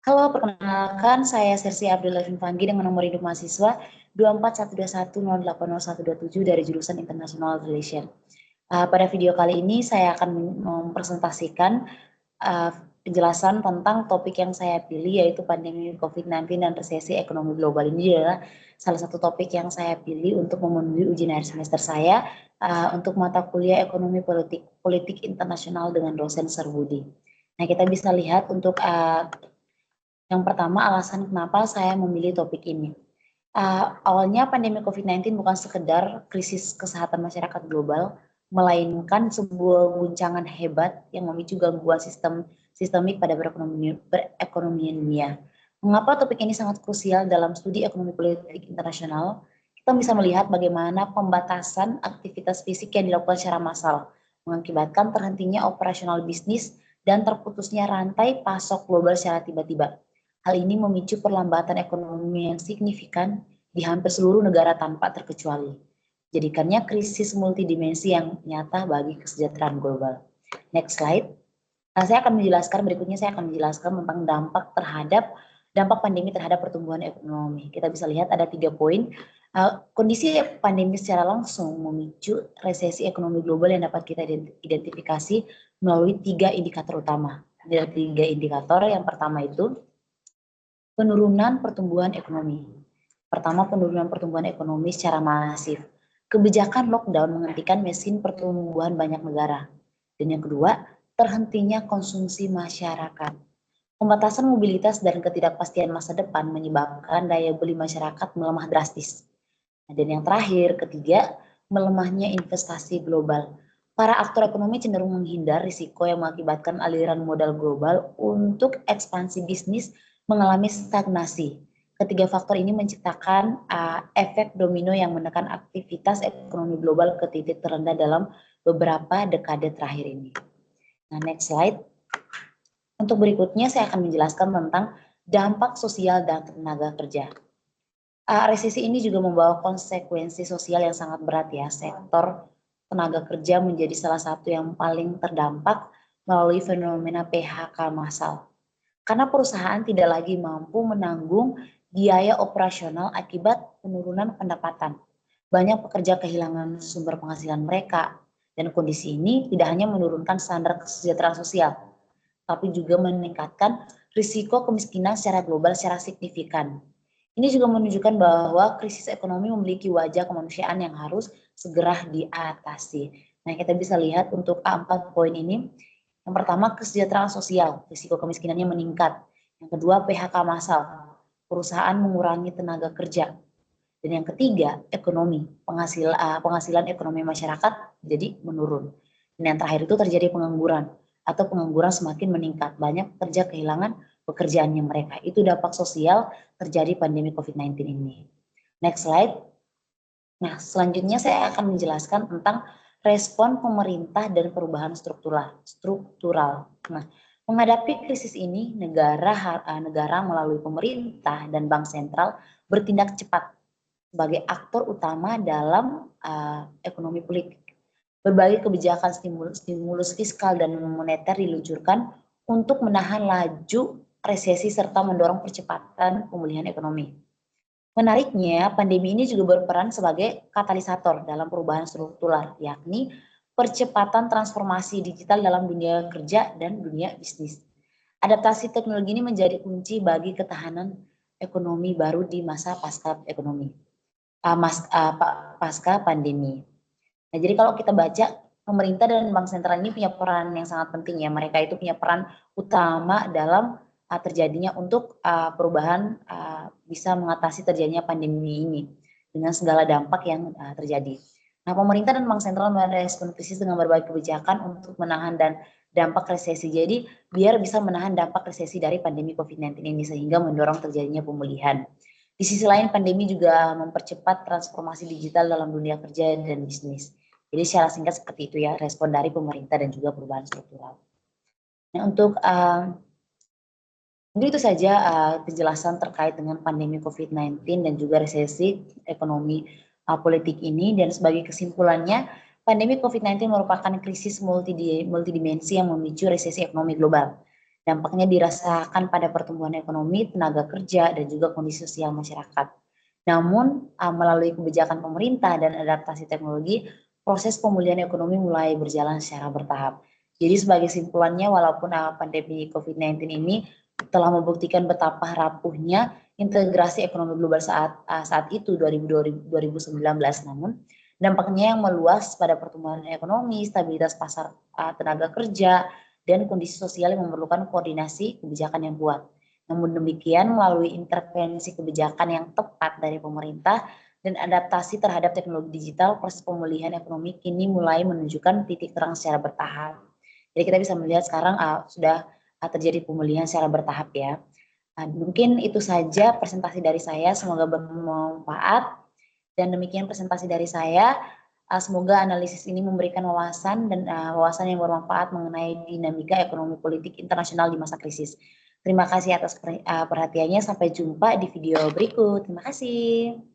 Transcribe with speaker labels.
Speaker 1: Halo, perkenalkan saya Sersi Abdullah Fanggi dengan nomor induk mahasiswa 24121080127 dari jurusan International Relation. Pada video kali ini saya akan mempresentasikan penjelasan tentang topik yang saya pilih, yaitu pandemi COVID-19 dan resesi ekonomi global. Ini adalah salah satu topik yang saya pilih untuk memenuhi ujian akhir semester saya untuk mata kuliah ekonomi politik internasional dengan dosen Serbudi. Nah, kita bisa lihat untuk yang pertama, alasan kenapa saya memilih topik ini. Awalnya pandemi COVID-19 bukan sekedar krisis kesehatan masyarakat global, melainkan sebuah guncangan hebat yang memicu gangguan sistemik pada perekonomian dunia. Mengapa topik ini sangat krusial dalam studi ekonomi politik internasional? Kita bisa melihat bagaimana pembatasan aktivitas fisik yang dilakukan secara massal mengakibatkan terhentinya operasional bisnis dan terputusnya rantai pasok global secara tiba-tiba. Hal ini memicu perlambatan ekonomi yang signifikan di hampir seluruh negara tanpa terkecuali. Jadikannya krisis multidimensi yang nyata bagi kesejahteraan global. Next slide. Saya akan menjelaskan tentang dampak pandemi terhadap pertumbuhan ekonomi. Kita bisa lihat ada 3 poin. Kondisi pandemi secara langsung memicu resesi ekonomi global yang dapat kita identifikasi melalui 3 indikator utama. Ada 3 indikator. Yang pertama itu penurunan pertumbuhan ekonomi. Pertama, penurunan pertumbuhan ekonomi secara masif. Kebijakan lockdown menghentikan mesin pertumbuhan banyak negara. Dan yang kedua, terhentinya konsumsi masyarakat. Pembatasan mobilitas dan ketidakpastian masa depan menyebabkan daya beli masyarakat melemah drastis. Dan yang terakhir, ketiga, melemahnya investasi global. Para aktor ekonomi cenderung menghindar risiko yang mengakibatkan aliran modal global untuk ekspansi bisnis mengalami stagnasi. Ketiga faktor ini menciptakan efek domino yang menekan aktivitas ekonomi global ke titik terendah dalam beberapa dekade terakhir ini. Nah, next slide. Untuk berikutnya saya akan menjelaskan tentang dampak sosial dan tenaga kerja. Resesi ini juga membawa konsekuensi sosial yang sangat berat ya. Sektor tenaga kerja menjadi salah satu yang paling terdampak melalui fenomena PHK massal. Karena perusahaan tidak lagi mampu menanggung biaya operasional akibat penurunan pendapatan. Banyak pekerja kehilangan sumber penghasilan mereka, dan kondisi ini tidak hanya menurunkan standar kesejahteraan sosial, tapi juga meningkatkan risiko kemiskinan secara global secara signifikan. Ini juga menunjukkan bahwa krisis ekonomi memiliki wajah kemanusiaan yang harus segera diatasi. Nah, kita bisa lihat untuk A4 poin ini. Yang pertama, kesejahteraan sosial, risiko kemiskinannya meningkat. Yang kedua, PHK massal, perusahaan mengurangi tenaga kerja. Dan yang ketiga, ekonomi, penghasilan ekonomi masyarakat jadi menurun. Dan yang terakhir itu terjadi pengangguran, atau pengangguran semakin meningkat. Banyak pekerja kehilangan pekerjaannya mereka. Itu dampak sosial terjadi pandemi COVID-19 ini. Next slide. Nah, selanjutnya saya akan menjelaskan tentang respon pemerintah dan perubahan struktural. Nah, menghadapi krisis ini, negara melalui pemerintah dan bank sentral bertindak cepat sebagai aktor utama dalam ekonomi politik. Berbagai kebijakan stimulus fiskal dan moneter diluncurkan untuk menahan laju resesi serta mendorong percepatan pemulihan ekonomi. Menariknya, pandemi ini juga berperan sebagai katalisator dalam perubahan struktural, yakni percepatan transformasi digital dalam dunia kerja dan dunia bisnis. Adaptasi teknologi ini menjadi kunci bagi ketahanan ekonomi baru di masa pasca pandemi. Nah, jadi kalau kita baca, pemerintah dan bank sentral ini punya peran yang sangat penting ya. Mereka itu punya peran utama dalam terjadinya untuk perubahan bisa mengatasi terjadinya pandemi ini dengan segala dampak yang terjadi. Nah, pemerintah dan bank sentral merespon krisis dengan berbagai kebijakan untuk menahan dan dampak resesi. Jadi, biar bisa menahan dampak resesi dari pandemi COVID-19 ini sehingga mendorong terjadinya pemulihan. Di sisi lain, pandemi juga mempercepat transformasi digital dalam dunia kerja dan bisnis. Jadi secara singkat seperti itu ya, respon dari pemerintah dan juga perubahan struktural. Nah, untuk mungkin itu saja penjelasan terkait dengan pandemi COVID-19 dan juga resesi ekonomi politik ini. Dan sebagai kesimpulannya, pandemi COVID-19 merupakan krisis multidimensi yang memicu resesi ekonomi global. Dampaknya dirasakan pada pertumbuhan ekonomi, tenaga kerja, dan juga kondisi sosial masyarakat. Namun, melalui kebijakan pemerintah dan adaptasi teknologi, proses pemulihan ekonomi mulai berjalan secara bertahap. Jadi sebagai simpulannya, walaupun pandemi COVID-19 ini telah membuktikan betapa rapuhnya integrasi ekonomi global saat itu 2019, namun dampaknya yang meluas pada pertumbuhan ekonomi, stabilitas pasar tenaga kerja, dan kondisi sosial yang memerlukan koordinasi kebijakan yang kuat. Namun demikian, melalui intervensi kebijakan yang tepat dari pemerintah dan adaptasi terhadap teknologi digital, proses pemulihan ekonomi kini mulai menunjukkan titik terang secara bertahap. Jadi kita bisa melihat sekarang sudah terjadi pemulihan secara bertahap ya. Mungkin itu saja presentasi dari saya, semoga bermanfaat. Dan demikian presentasi dari saya. Semoga analisis ini memberikan wawasan wawasan yang bermanfaat mengenai dinamika ekonomi politik internasional di masa krisis. Terima kasih atas perhatiannya. Sampai jumpa di video berikut. Terima kasih.